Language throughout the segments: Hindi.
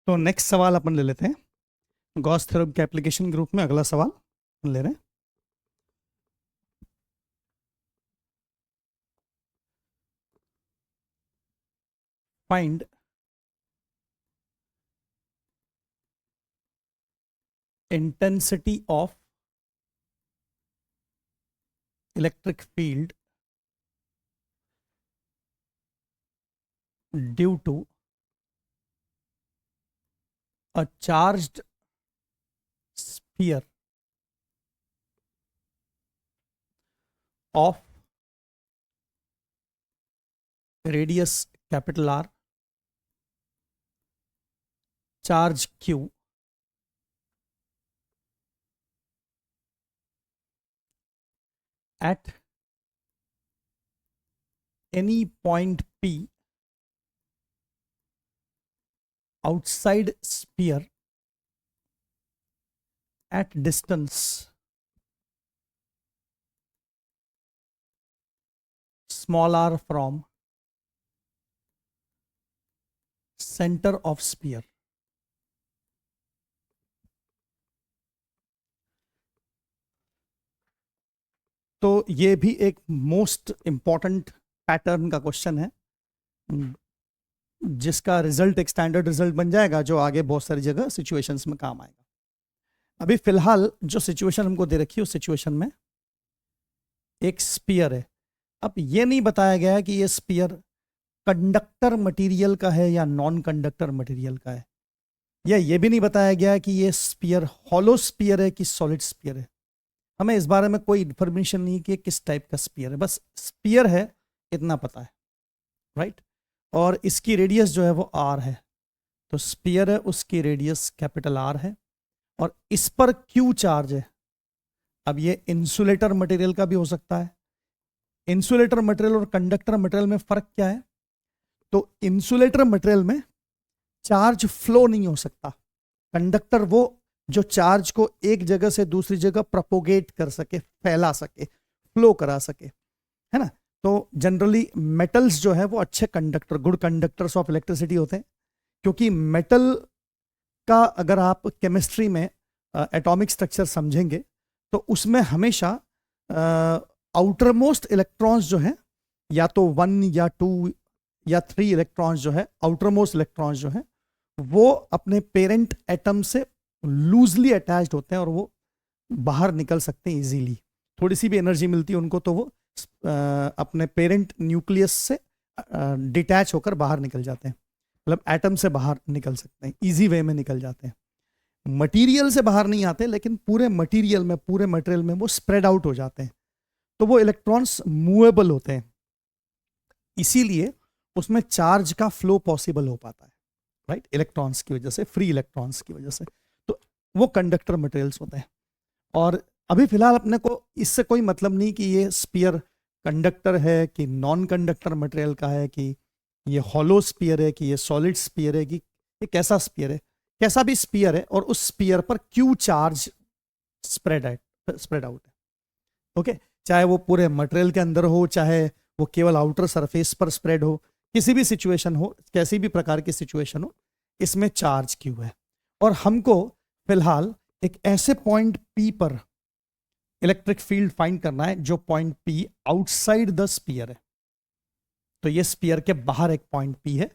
तो नेक्स्ट सवाल अपन ले लेते हैं गॉस थ्योरम के एप्लीकेशन ग्रुप में। अगला सवाल ले रहे हैं। Find intensity of electric field due to a charged sphere of radius capital R, charge Q at any point P outside sphere at distance small r from center of sphere। तो ये भी एक मोस्ट इंपॉर्टेंट पैटर्न का क्वेश्चन है जिसका रिजल्ट एक स्टैंडर्ड रिजल्ट बन जाएगा जो आगे बहुत सारी जगह सिचुएशंस में काम आएगा। अभी फिलहाल जो सिचुएशन हमको दे रखी है उस सिचुएशन में एक स्पीयर है। अब ये नहीं बताया गया है कि ये स्पीयर कंडक्टर मटेरियल का है या नॉन कंडक्टर मटेरियल का है, या ये भी नहीं बताया गया है कि ये स्पीयर हॉलो स्पीयर है कि सॉलिड स्पीयर है। हमें इस बारे में कोई इन्फॉर्मेशन नहीं कि किस टाइप का स्पीयर है, बस स्पीयर है इतना पता है, राइट। और इसकी रेडियस जो है वो आर है, तो स्पीयर है उसकी रेडियस कैपिटल आर है और इस पर क्यू चार्ज है। अब ये इंसुलेटर मटेरियल का भी हो सकता है। इंसुलेटर मटेरियल और कंडक्टर मटेरियल में फर्क क्या है? तो इंसुलेटर मटेरियल में चार्ज फ्लो नहीं हो सकता। कंडक्टर वो जो चार्ज को एक जगह से दूसरी जगह प्रोपोगेट कर सके, फैला सके, फ्लो करा सके, है ना। तो जनरली मेटल्स जो है वो अच्छे conductor, good conductors of electricity होते हैं, क्योंकि मेटल का अगर आप केमिस्ट्री में एटॉमिक स्ट्रक्चर समझेंगे तो उसमें हमेशा आउटर मोस्ट इलेक्ट्रॉन्स जो है या तो 1 या 2 या 3 इलेक्ट्रॉन्स जो है, आउटर मोस्ट इलेक्ट्रॉन्स जो है वो अपने पेरेंट एटम से लूजली अटैच्ड होते हैं और वो बाहर निकल सकते हैं इजीली। थोड़ी सी भी एनर्जी मिलती है उनको तो वो अपने पेरेंट न्यूक्लियस से डिटैच होकर बाहर निकल जाते हैं, मतलब एटम से बाहर निकल सकते हैं, इजी वे में निकल जाते हैं। मटेरियल से बाहर नहीं आते, लेकिन पूरे मटेरियल में वो स्प्रेड आउट हो जाते हैं, तो वो इलेक्ट्रॉन्स मूवेबल होते हैं, इसीलिए उसमें चार्ज का फ्लो पॉसिबल हो पाता है, राइट, इलेक्ट्रॉन्स की वजह से, फ्री इलेक्ट्रॉन्स की वजह से। तो वो कंडक्टर मटेरियल्स होते हैं। और अभी फिलहाल अपने को इससे कोई मतलब नहीं कि ये स्पीयर कंडक्टर है कि नॉन कंडक्टर मटेरियल का है, कि ये हॉलो स्पीयर है कि ये सॉलिड स्पीयर है, कि ये कैसा स्पीयर है। कैसा भी स्पीयर है और उस स्पीयर पर क्यू चार्ज स्प्रेड आउट है, ओके। चाहे वो पूरे मटेरियल के अंदर हो, चाहे वो केवल आउटर सरफेस पर स्प्रेड हो, किसी भी सिचुएशन हो, कैसी भी प्रकार की सिचुएशन हो, इसमें चार्ज क्यू है। और हमको फिलहाल एक ऐसे पॉइंट पी पर इलेक्ट्रिक फील्ड फाइंड करना है जो point P outside the sphere है। तो ये स्पीयर के बाहर एक पॉइंट पी है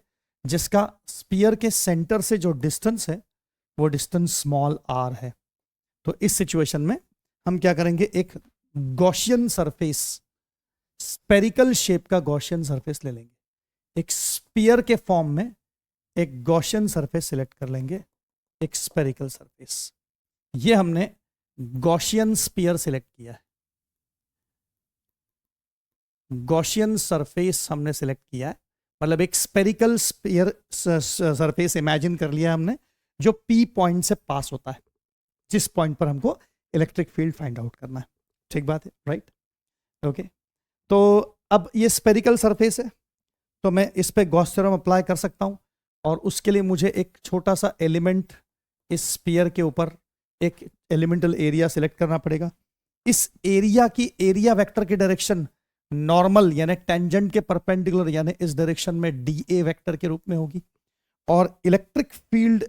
जिसका स्पीयर के सेंटर से जो डिस्टेंस है वो डिस्टेंस स्मॉल आर है। तो इस सिचुएशन में हम क्या करेंगे, एक गॉसियन सरफेस, स्पेरिकल शेप का गॉसियन सरफेस ले लेंगे। एक स्पीयर के फॉर्म में एक गॉसियन सरफेस सिलेक्ट कर लेंगे, एक स्पेरिकल सरफेस। ये हमने गॉसियन स्पीयर सिलेक्ट किया है, गॉसियन सरफेस हमने सिलेक्ट किया है, मतलब एक स्पेरिकल स्पीयर सरफेस इमेजिन कर लिया हमने जो पी पॉइंट से पास होता है, जिस पॉइंट पर हमको इलेक्ट्रिक फील्ड फाइंड आउट करना है। ठीक बात है, राइट, ओके। तो अब ये स्पेरिकल सरफेस है, तो मैं इस पे गॉस थ्योरम अप्लाई कर सकता हूं, और उसके लिए मुझे एक छोटा सा एलिमेंट इस स्पीयर के ऊपर एक एलिमेंटल एरिया सिलेक्ट करना पड़ेगा। इस एरिया की एरिया वेक्टर की डायरेक्शन नॉर्मल यानी टेंजेंट के परपेंडिकुलर यानी इस डायरेक्शन में डीए वेक्टर के रूप में होगी, और इलेक्ट्रिक फील्ड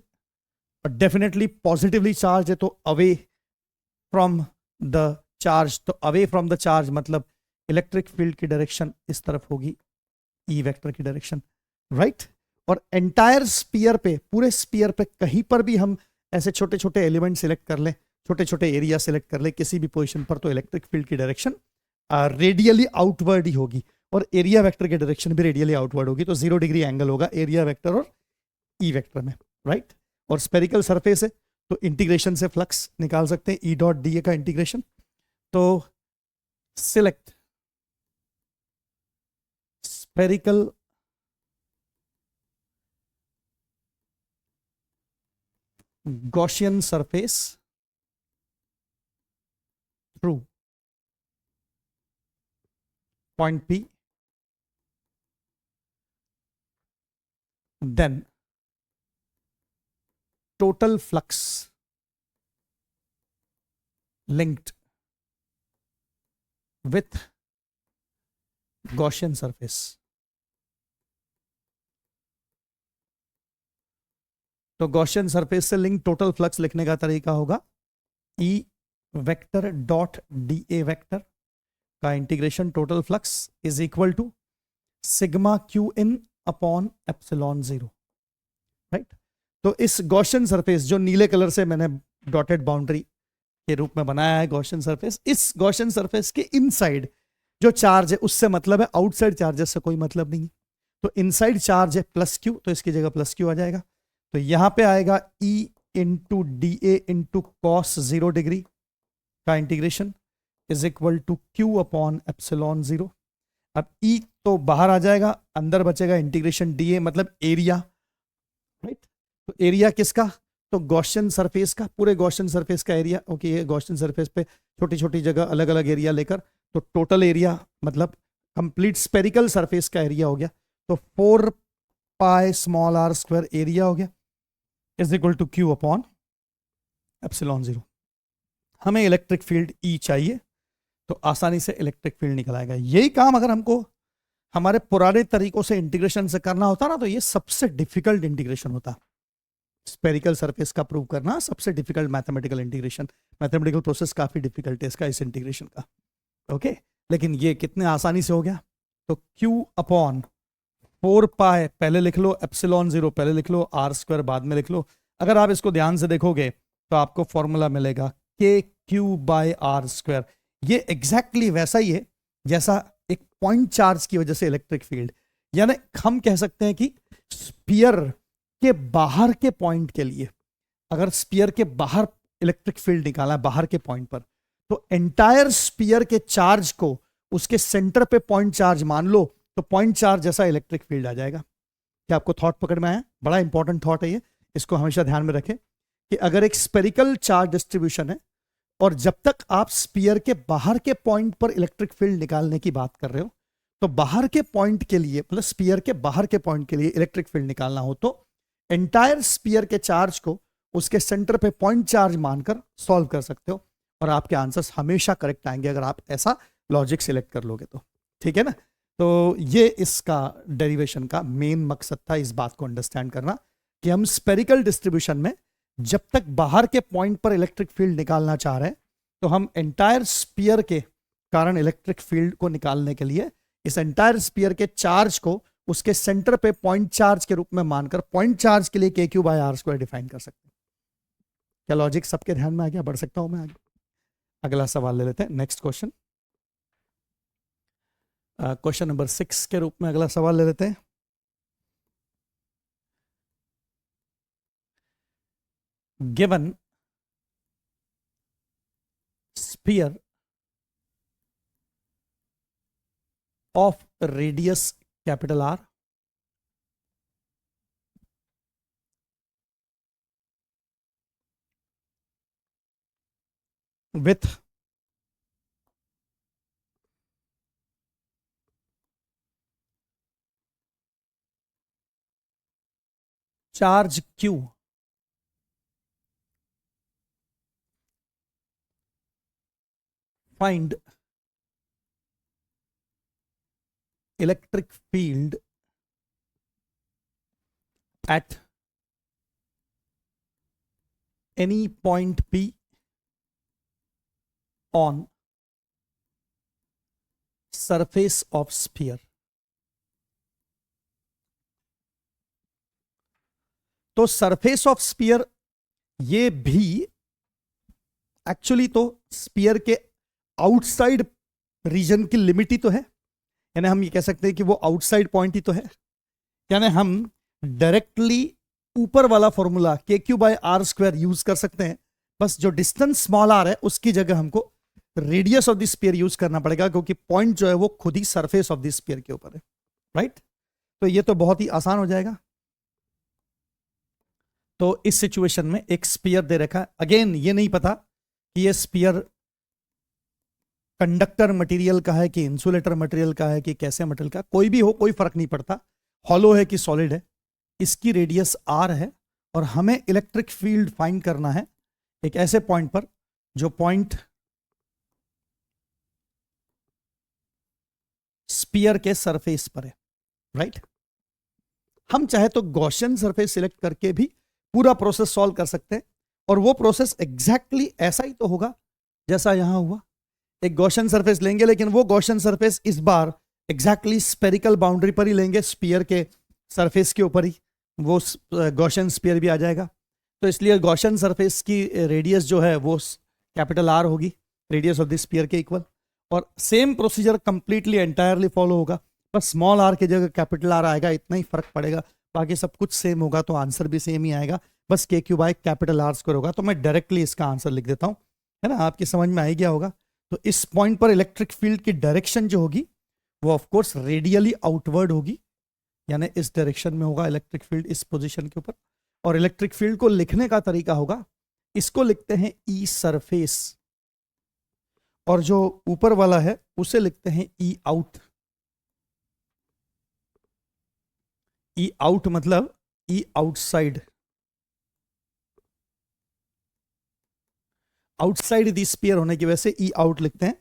और डेफिनेटली पॉजिटिवली चार्ज है तो अवे फ्रॉम द चार्ज, तो अवे फ्रॉम द चार्ज मतलब इलेक्ट्रिक फील्ड की डायरेक्शन इस तरफ होगी, ई वेक्टर की डायरेक्शन, राइट। और एंटायर स्पीयर पे, पूरे स्पीयर पे कहीं पर भी हम ऐसे छोटे छोटे एलिमेंट सिलेक्ट कर लें, छोटे छोटे एरिया सिलेक्ट कर ले किसी भी पोजीशन पर, तो इलेक्ट्रिक फील्ड की डायरेक्शन रेडियली आउटवर्ड ही होगी, और एरिया वेक्टर की डायरेक्शन भी रेडियली आउटवर्ड होगी। तो 0 डिग्री एंगल होगा एरिया वेक्टर और ई वेक्टर में, राइट। और स्पेरिकल सरफेस है तो इंटीग्रेशन से फ्लक्स निकाल सकते हैं, ई डॉट डी ए का इंटीग्रेशन। तो select spherical Gaussian surface through point P, then total flux linked with Gaussian surface। तो गॉसियन सरफेस से लिंक टोटल फ्लक्स लिखने का तरीका होगा E vector dot D A vector का integration total flux is equal to sigma Q in upon epsilon 0, right. तो इस गॉसियन सरफेस जो नीले कलर से मैंने डॉटेड बाउंड्री के रूप में बनाया है गॉसियन सरफेस, इस गॉसियन सरफेस के इनसाइड जो चार्ज है उससे मतलब है, आउटसाइड चार्जेस से कोई मतलब नहीं है। तो इनसाइड चार्ज है प्लस क्यू, तो इसकी जगह प्लस क्यू आ जाएगा। तो यहां पे आएगा E into D A into cos 0 degree का integration is equal to Q upon epsilon 0। अब E तो बाहर आ जाएगा, अंदर बचेगा इंटीग्रेशन डी ए मतलब एरिया, राइट। तो एरिया किसका, तो गॉसियन सरफेस का, पूरे गॉसियन सरफेस का एरिया। ओके, ये गॉसियन सरफेस पे छोटी छोटी जगह अलग अलग एरिया लेकर, तो टोटल एरिया मतलब कंप्लीट स्पेरिकल सरफेस का एरिया हो गया। तो 4 pi small R square area हो गया is equal to Q upon epsilon 0। हमें इलेक्ट्रिक फील्ड ई चाहिए, तो आसानी से इलेक्ट्रिक फील्ड निकल आएगा। यही काम अगर हमको हमारे पुराने तरीकों से इंटीग्रेशन से करना होता ना, तो ये सबसे डिफिकल्ट इंटीग्रेशन होता। स्पेरिकल सरफेस का प्रूव करना सबसे difficult mathematical integration, mathematical process काफी डिफिकल्ट है इसका, इस इंटीग्रेशन का। ओके, लेकिन ये कितने आसानी से हो गया। तो Q अपॉन 4 पाई पहले लिख लो, एप्सिलॉन 0 पहले लिख लो, आर स्क्वायर बाद में लिख लो। अगर आप इसको ध्यान से देखोगे तो आपको फॉर्मूला मिलेगा के क्यू बाय आर स्क्वायर। ये एग्जैक्टली वैसा ही है जैसा एक पॉइंट चार्ज की वजह से इलेक्ट्रिक फील्ड, यानी हम कह सकते हैं कि स्पीयर के बाहर के पॉइंट के लिए, अगर स्पीयर के बाहर इलेक्ट्रिक फील्ड निकाला है बाहर के पॉइंट पर, तो एंटायर स्पीयर के चार्ज को उसके सेंटर पे पॉइंट चार्ज मान लो, तो पॉइंट चार्ज जैसा इलेक्ट्रिक फील्ड आ जाएगा। क्या आपको थॉट पकड़ में आया? बड़ा इंपॉर्टेंट थॉट है ये, इसको हमेशा ध्यान में रखें कि अगर एक स्पेरिकल चार्ज डिस्ट्रीब्यूशन है और जब तक आप स्पीयर के बाहर के पॉइंट पर इलेक्ट्रिक फील्ड निकालने की बात कर रहे हो, तो बाहर के पॉइंट के लिए मतलब स्पीयर के बाहर के पॉइंट के लिए इलेक्ट्रिक फील्ड निकालना हो तो एंटायर स्पीयर के चार्ज को उसके सेंटर पे पॉइंट चार्ज मानकर सॉल्व कर सकते हो, और आपके आंसर्स हमेशा करेक्ट आएंगे अगर आप ऐसा लॉजिक सिलेक्ट कर लोगे तो। ठीक है ना? तो ये इसका डेरिवेशन का मेन मकसद था, इस बात को अंडरस्टैंड करना कि हम स्पेरिकल डिस्ट्रीब्यूशन में जब तक बाहर के पॉइंट पर इलेक्ट्रिक फील्ड निकालना चाह रहे हैं, तो हम एंटायर स्पीयर के कारण इलेक्ट्रिक फील्ड को निकालने के लिए इस एंटायर स्पीयर के चार्ज को उसके सेंटर पे पॉइंट चार्ज के रूप में मानकर पॉइंट चार्ज के लिए K Q by R square define कर सकते हैं। क्या लॉजिक सबके ध्यान में आ गया? बढ़ सकता हूं मैं आगे? अगला सवाल ले लेते हैं, नेक्स्ट क्वेश्चन, क्वेश्चन नंबर 6 के रूप में अगला सवाल ले लेते हैं। Given sphere of radius capital R with charge Q find electric field at any point P on surface of sphere. तो सरफेस ऑफ स्पीयर ये भी एक्चुअली तो स्पीयर के आउटसाइड रीजन की लिमिट ही तो है, यानी हम ये कह सकते हैं कि वो आउटसाइड पॉइंट ही तो है। यानी हम डायरेक्टली ऊपर वाला फॉर्मूला KQ/R² यूज कर सकते हैं, बस जो डिस्टेंस स्मॉल r है उसकी जगह हमको radius of the sphere use करना पड़ेगा, क्योंकि पॉइंट जो है वो खुद ही सरफेस ऑफ द स्पीयर के ऊपर है, राइट। तो ये तो बहुत ही आसान हो जाएगा। तो इस सिचुएशन में एक स्पीयर दे रखा है, अगेन ये नहीं पता कि ये स्पीयर कंडक्टर मटेरियल का है कि इंसुलेटर मटेरियल का है कि कैसे मटेरियल का, कोई भी हो कोई फर्क नहीं पड़ता, हॉलो है कि सॉलिड है। इसकी रेडियस r है और हमें इलेक्ट्रिक फील्ड फाइंड करना है एक ऐसे पॉइंट पर जो पॉइंट स्पीयर के सरफेस पर है, राइट। हम चाहे तो गॉसियन सरफेस सिलेक्ट करके भी पूरा प्रोसेस सॉल्व कर सकते हैं, और वो प्रोसेस एग्जैक्टली ऐसा ही तो होगा जैसा यहां हुआ। एक गॉसियन सरफेस लेंगे, लेकिन वो गॉसियन सरफेस इस बार एग्जैक्टली स्पेरिकल बाउंड्री पर ही लेंगे, स्पीयर के सरफेस के ऊपर ही वो गॉसियन स्पीयर भी आ जाएगा। तो इसलिए गॉसियन सरफेस की रेडियस जो है वो कैपिटल R होगी, रेडियस ऑफ द स्पीयर के इक्वल, और same procedure completely entirely follow होगा, बस स्मॉल r की जगह कैपिटल R आएगा, इतना ही फर्क पड़ेगा, बाकी सब कुछ सेम होगा, तो आंसर भी सेम ही आएगा, बस KQ/R² होगा। तो मैं डायरेक्टली इसका आंसर लिख देता हूं, है ना, आपकी समझ में आ ही गया होगा। तो इस पॉइंट पर इलेक्ट्रिक फील्ड की डायरेक्शन जो होगी वो ऑफकोर्स रेडियली आउटवर्ड होगी, यानी इस डायरेक्शन में होगा इलेक्ट्रिक फील्ड, इस पोजीशन के ऊपर। और इलेक्ट्रिक फील्ड को लिखने का तरीका होगा, इसको लिखते हैं E सरफेस, और जो ऊपर वाला है उसे लिखते हैं E आउट। E आउट मतलब E outside, outside the sphere होने की वजह से E आउट लिखते हैं,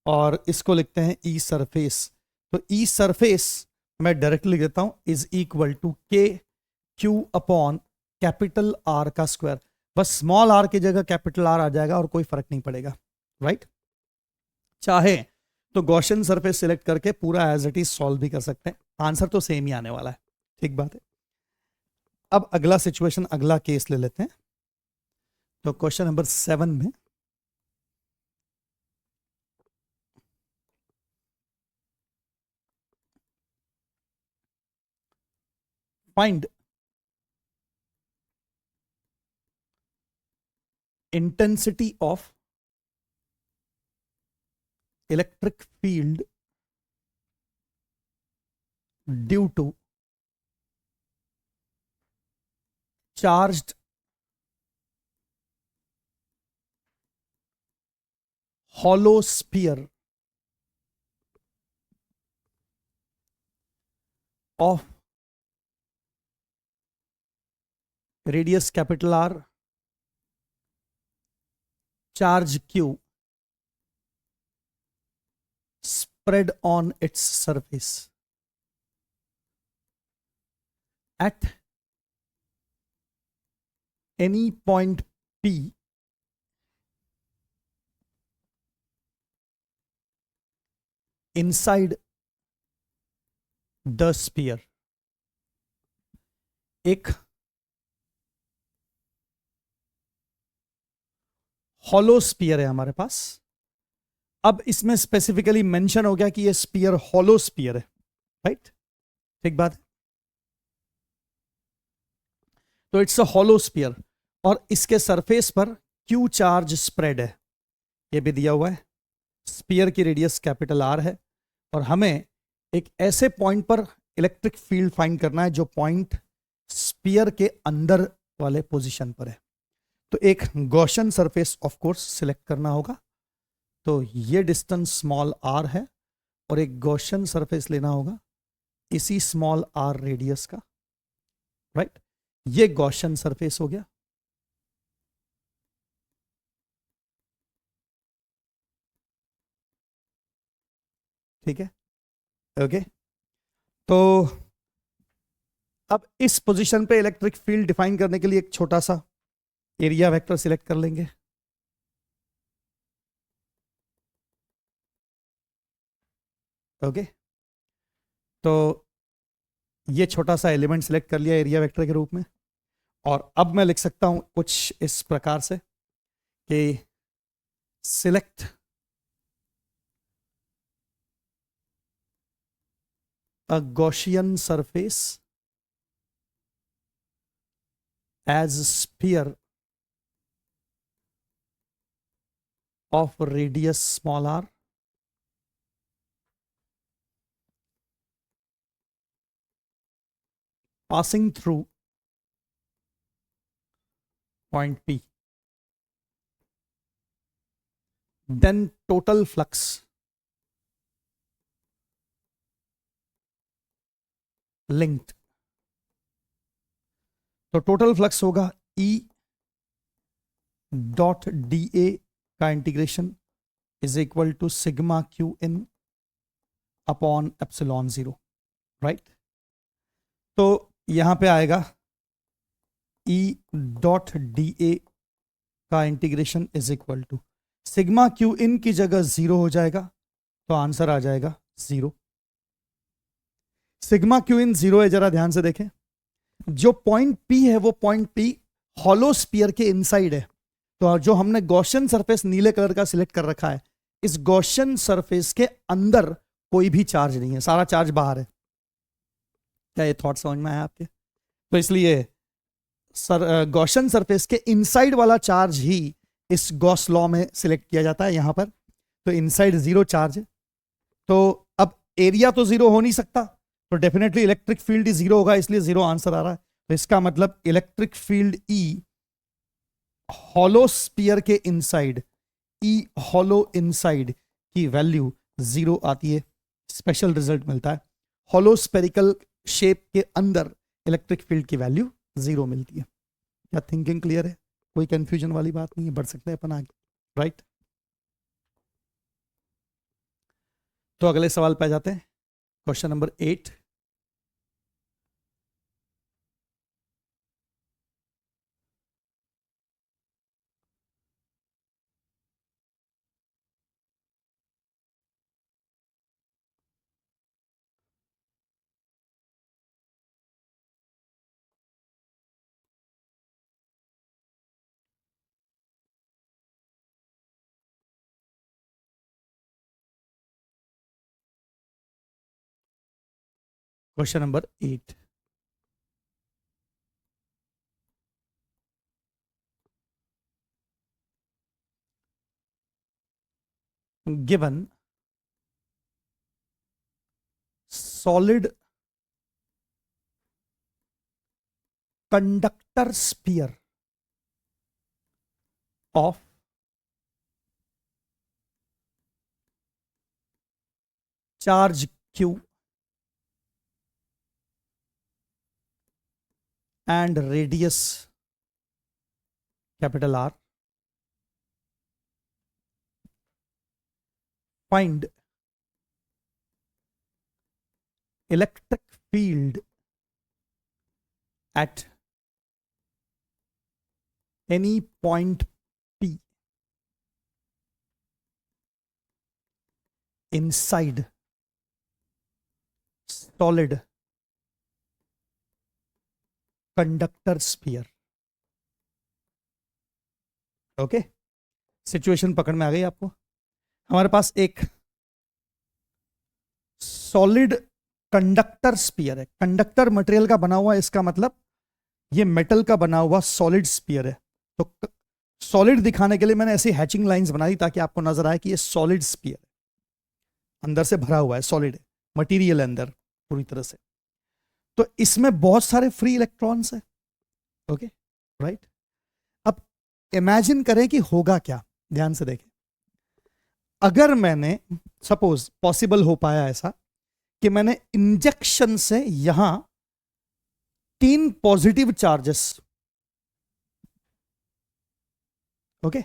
और इसको लिखते हैं E सरफेस। तो E सरफेस मैं डायरेक्टली लिख देता हूं इज इक्वल टू KQ/R², बस स्मॉल r की जगह कैपिटल R आ जाएगा और कोई फर्क नहीं पड़ेगा, राइट। चाहे तो गॉसियन सरफेस सिलेक्ट करके पूरा एज इट इज सॉल्व भी कर सकते हैं, आंसर तो सेम ही आने वाला है, ठीक बात है। अब अगला सिचुएशन, अगला केस ले लेते हैं। तो क्वेश्चन नंबर 7 में find intensity of electric field due to charged hollow sphere of radius capital R, charge Q spread on its surface at any point P inside the sphere। एक हॉलो स्पीयर है हमारे पास। अब इसमें स्पेसिफिकली मेंशन हो गया कि ये स्पीयर हॉलो स्पीयर है, राइट, ठीक बात है। तो इट्स अ हॉलो स्पीयर, और इसके सरफेस पर क्यू चार्ज स्प्रेड है, ये भी दिया हुआ है। स्पीयर की रेडियस कैपिटल R है, और हमें एक ऐसे पॉइंट पर इलेक्ट्रिक फील्ड फाइंड करना है जो पॉइंट स्पीयर के अंदर वाले पोजीशन पर है। तो एक Gaussian surface of course select करना होगा, तो ये डिस्टेंस स्मॉल r है, और एक गॉसियन सरफेस लेना होगा इसी स्मॉल r रेडियस का, राइट। ये गॉसियन सरफेस हो गया। ठीक है, ओके। तो अब इस पोजीशन पे इलेक्ट्रिक फील्ड डिफाइन करने के लिए एक छोटा सा एरिया वेक्टर सिलेक्ट कर लेंगे। ओके, तो ये छोटा सा एलिमेंट सिलेक्ट कर लिया एरिया वेक्टर के रूप में, और अब मैं लिख सकता हूं कुछ इस प्रकार से कि select a Gaussian surface as sphere of radius small r passing through point P, then total flux linked, तो टोटल फ्लक्स होगा E डॉट डी ए का integration is equal to sigma Q in upon epsilon zero, right. तो यहां पे आएगा E डॉट डी ए का integration is equal to sigma Q in की जगह जीरो हो जाएगा, तो आंसर आ जाएगा zero. Sigma Q in zero है, जरा ध्यान से देखें। जो पॉइंट P है वो पॉइंट P हॉलो स्फीयर के इनसाइड है। तो जो हमने गॉसियन सरफेस नीले कलर का सिलेक्ट कर रखा है, इस गॉसियन सरफेस के अंदर कोई भी चार्ज नहीं है, सारा चार्ज बाहर है। क्या ये थॉट समझ में आया आपके? तो इसलिए गॉसियन सरफेस के इनसाइड वाला चार्ज ही इस गॉस लॉ में सिलेक्ट किया जाता है यहां पर। तो इनसाइड जीरो चार्ज है, तो अब एरिया तो जीरो हो नहीं सकता, तो डेफिनेटली इलेक्ट्रिक फील्ड जीरो होगा, इसलिए जीरो आंसर आ रहा है। तो इसका मतलब electric field E hollow sphere के इनसाइड, ई हॉलो इनसाइड की वैल्यू जीरो आती है। स्पेशल रिजल्ट मिलता है, हॉलो स्पेरिकल शेप के अंदर इलेक्ट्रिक फील्ड की वैल्यू जीरो मिलती है। क्या थिंकिंग क्लियर है? कोई कंफ्यूजन वाली बात नहीं है, बढ़ सकते हैं अपन आगे, राइट। तो अगले सवाल पे आ जाते हैं, question number 8। Question number 8, given solid conductor sphere of charge q and radius capital R, find electric field at any point P inside solid conductor sphere। Okay, situation पकड़ में आ गई आपको? हमारे पास एक सॉलिड कंडक्टर स्फीयर है, कंडक्टर मटेरियल का बना हुआ है, इसका मतलब ये मेटल का बना हुआ सॉलिड स्फीयर है। तो सॉलिड दिखाने के लिए मैंने ऐसी हैचिंग लाइंस बनाई ताकि आपको नजर आए कि ये सॉलिड स्फीयर है, अंदर से भरा हुआ है, सॉलिड है, मटेरियल है अंदर पूरी तरह से। तो इसमें बहुत सारे फ्री इलेक्ट्रॉन्स हैं, ओके, राइट। अब इमेजिन करें कि होगा क्या, ध्यान से देखें। अगर मैंने सपोज पॉसिबल हो पाया ऐसा कि मैंने इंजेक्शन से यहां 3 पॉजिटिव चार्जेस, ओके,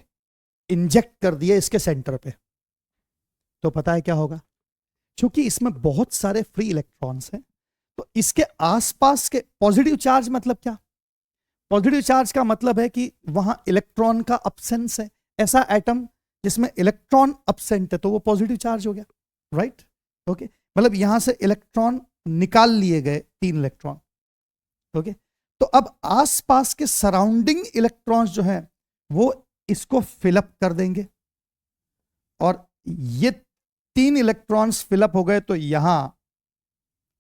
इंजेक्ट कर दिए इसके सेंटर पे, तो पता है क्या होगा? क्योंकि इसमें बहुत सारे फ्री इलेक्ट्रॉन्स हैं, तो इसके आसपास के पॉजिटिव चार्ज मतलब क्या? पॉजिटिव चार्ज का मतलब है कि वहां इलेक्ट्रॉन का अब्सेंस है, ऐसा एटम जिसमें इलेक्ट्रॉन अब्सेंट है तो वो पॉजिटिव चार्ज हो गया, राइट। ओके, मतलब यहां से इलेक्ट्रॉन निकाल लिए गए, 3 इलेक्ट्रॉन। ओके, तो अब आसपास के सराउंडिंग इलेक्ट्रॉन्स जो है वो इसको फिलअप कर देंगे, और ये 3 इलेक्ट्रॉन्स फिलअप हो गए तो यहां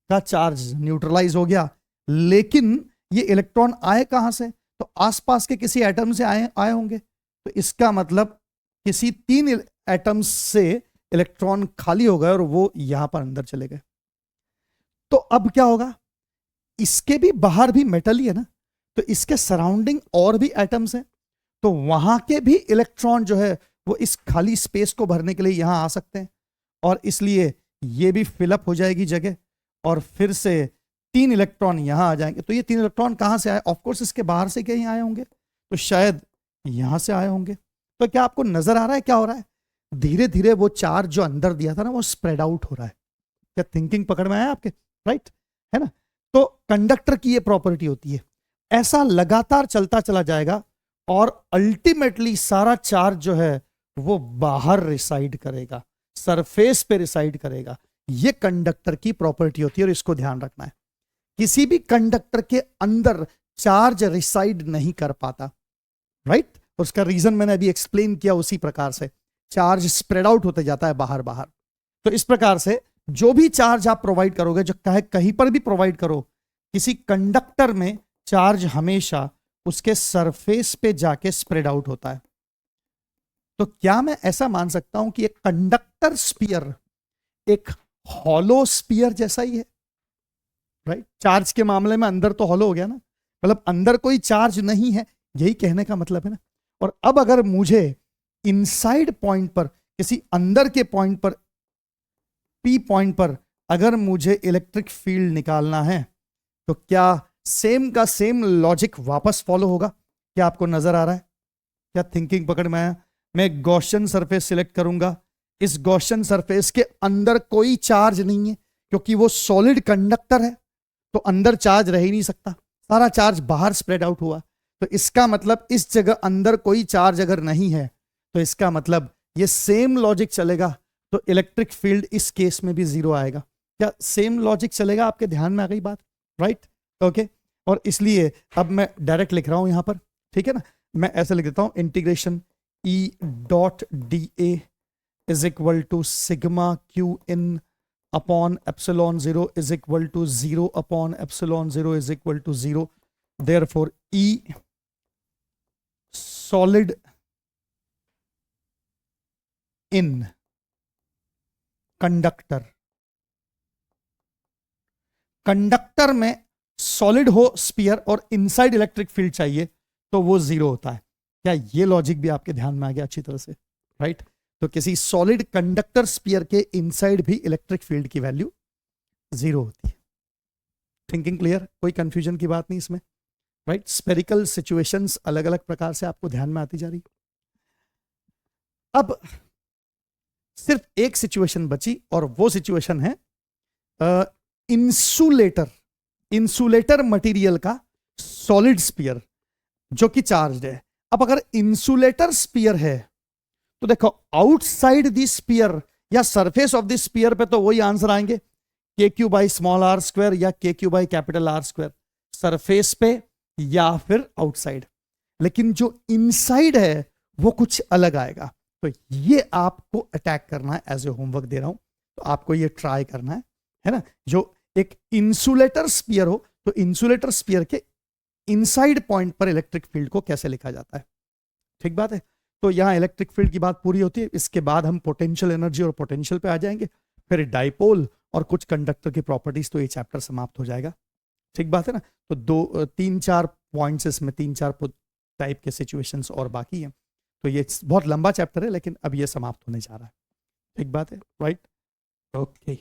का चार्ज न्यूट्रलाइज हो गया। लेकिन ये इलेक्ट्रॉन आए कहां से? तो आसपास के किसी एटम से आए होंगे। तो इसका मतलब किसी 3 एटम्स से इलेक्ट्रॉन खाली हो गए और वो यहां पर अंदर चले गए। तो अब क्या होगा? इसके भी बाहर भी मेटल ही है ना, तो इसके सराउंडिंग और भी एटम्स हैं, तो वहां के भी इलेक्ट्रॉन जो है वो इस खाली स्पेस को भरने के लिए यहां आ सकते हैं, और इसलिए ये भी फिलअप हो जाएगी जगह, और फिर से 3 इलेक्ट्रॉन यहां आ जाएंगे। तो ये 3 इलेक्ट्रॉन कहां से आए? ऑफकोर्स इसके बाहर से कहीं आए होंगे, तो शायद यहां से आए होंगे। तो क्या आपको नजर आ रहा है क्या हो रहा है? धीरे धीरे वो चार्ज जो अंदर दिया था ना वो स्प्रेड आउट हो रहा है। क्या थिंकिंग पकड़ में आया आपके? राइट, है ना। तो कंडक्टर की ये प्रॉपर्टी होती है, ऐसा लगातार चलता चला जाएगा और अल्टीमेटली सारा चार्ज जो है वो बाहर रिसाइड करेगा, सरफेस पे रिसाइड करेगा। ये कंडक्टर की प्रॉपर्टी होती है, और इसको ध्यान रखना है। किसी भी कंडक्टर के अंदर चार्ज रिसाइड नहीं कर पाता, राइट। उसका रीजन मैंने अभी एक्सप्लेन किया, उसी प्रकार से चार्ज स्प्रेड आउट होते जाता है बाहर बाहर। तो इस प्रकार से जो भी चार्ज आप प्रोवाइड करोगे, जो कहीं पर भी प्रोवाइड करो, किसी कंडक्टर में चार्ज हमेशा उसके सरफेस पे जाके स्प्रेड आउट होता है। तो क्या मैं ऐसा मान सकता हूं कि एक कंडक्टर स्फीयर एक हॉलो स्फीयर जैसा ही है, राइट। चार्ज के मामले में अंदर तो हॉलो हो गया ना, मतलब अंदर कोई चार्ज नहीं है, यही कहने का मतलब है ना। और अब अगर मुझे इनसाइड पॉइंट पर, किसी अंदर के पॉइंट पर, पी पॉइंट पर अगर मुझे इलेक्ट्रिक फील्ड निकालना है, तो क्या सेम का सेम लॉजिक वापस फॉलो होगा? क्या आपको नजर आ रहा है? क्या थिंकिंग पकड़ में आया? मैं गॉसियन सरफेस सिलेक्ट करूंगा, इस गॉसियन सरफेस के अंदर कोई चार्ज नहीं है, क्योंकि वो सॉलिड कंडक्टर है, तो अंदर चार्ज रह ही नहीं सकता, सारा चार्ज बाहर स्प्रेड आउट हुआ। तो इसका मतलब इस जगह अंदर कोई चार्ज अगर नहीं है, तो इसका मतलब ये सेम लॉजिक चलेगा, तो इलेक्ट्रिक फील्ड इस केस में भी 0 आएगा। क्या सेम लॉजिक चलेगा? आपके ध्यान में आ गई बात, राइट। ओके, और इसलिए अब मैं डायरेक्ट लिख रहा हूं यहां पर, ठीक है ना। मैं ऐसे लिख देता हूं, integration E.dA is equal to sigma Q in upon epsilon 0 is equal to 0 upon epsilon 0 is equal to 0। Therefore E solid in conductor, conductor में सॉलिड हो स्फीयर और इनसाइड इलेक्ट्रिक फील्ड चाहिए, तो वो 0 होता है। क्या ये लॉजिक भी आपके ध्यान में आ गया अच्छी तरह से, राइट। तो किसी सॉलिड कंडक्टर स्फीयर के इनसाइड भी इलेक्ट्रिक फील्ड की वैल्यू 0 होती है। Thinking clear? कोई कंफ्यूजन की बात नहीं इसमें, राइट। स्फेरिकल सिचुएशंस अलग अलग प्रकार से आपको ध्यान में आती जा रही। अब सिर्फ एक सिचुएशन बची, और वो सिचुएशन है इंसुलेटर, इंसुलेटर मटेरियल का सॉलिड स्फीयर जो कि चार्ज्ड है। अब अगर इंसुलेटर स्फीयर है, तो देखो आउटसाइड द स्फीयर या सरफेस ऑफ द स्फीयर पे तो वही आंसर आएंगे, K Q by small R square या K Q by capital R square, surface पे या फिर आउटसाइड। लेकिन जो इनसाइड है वो कुछ अलग आएगा। तो ये आपको अटैक करना है, एज ए होमवर्क दे रहा हूं, तो आपको ये ट्राई करना है ना। जो एक इंसुलेटर स्फीयर हो, तो इंसुलेटर स्फीयर के इनसाइड पॉइंट पर इलेक्ट्रिक फील्ड को कैसे लिखा जाता है, ठीक बात है। तो यहां इलेक्ट्रिक फील्ड की बात पूरी होती है, इसके बाद हम पोटेंशियल एनर्जी और पोटेंशियल पे आ जाएंगे, फिर डाइपोल और कुछ कंडक्टर की प्रॉपर्टीज, तो ये चैप्टर समाप्त हो जाएगा, ठीक बात है ना। तो 3-4 पॉइंट्स इसमें, 3-4 टाइप के सिचुएशंस और बाकी हैं। तो ये बहुत लंबा चैप्टर है, लेकिन अब ये समाप्त होने जा रहा है, ठीक बात है, राइट। ओके।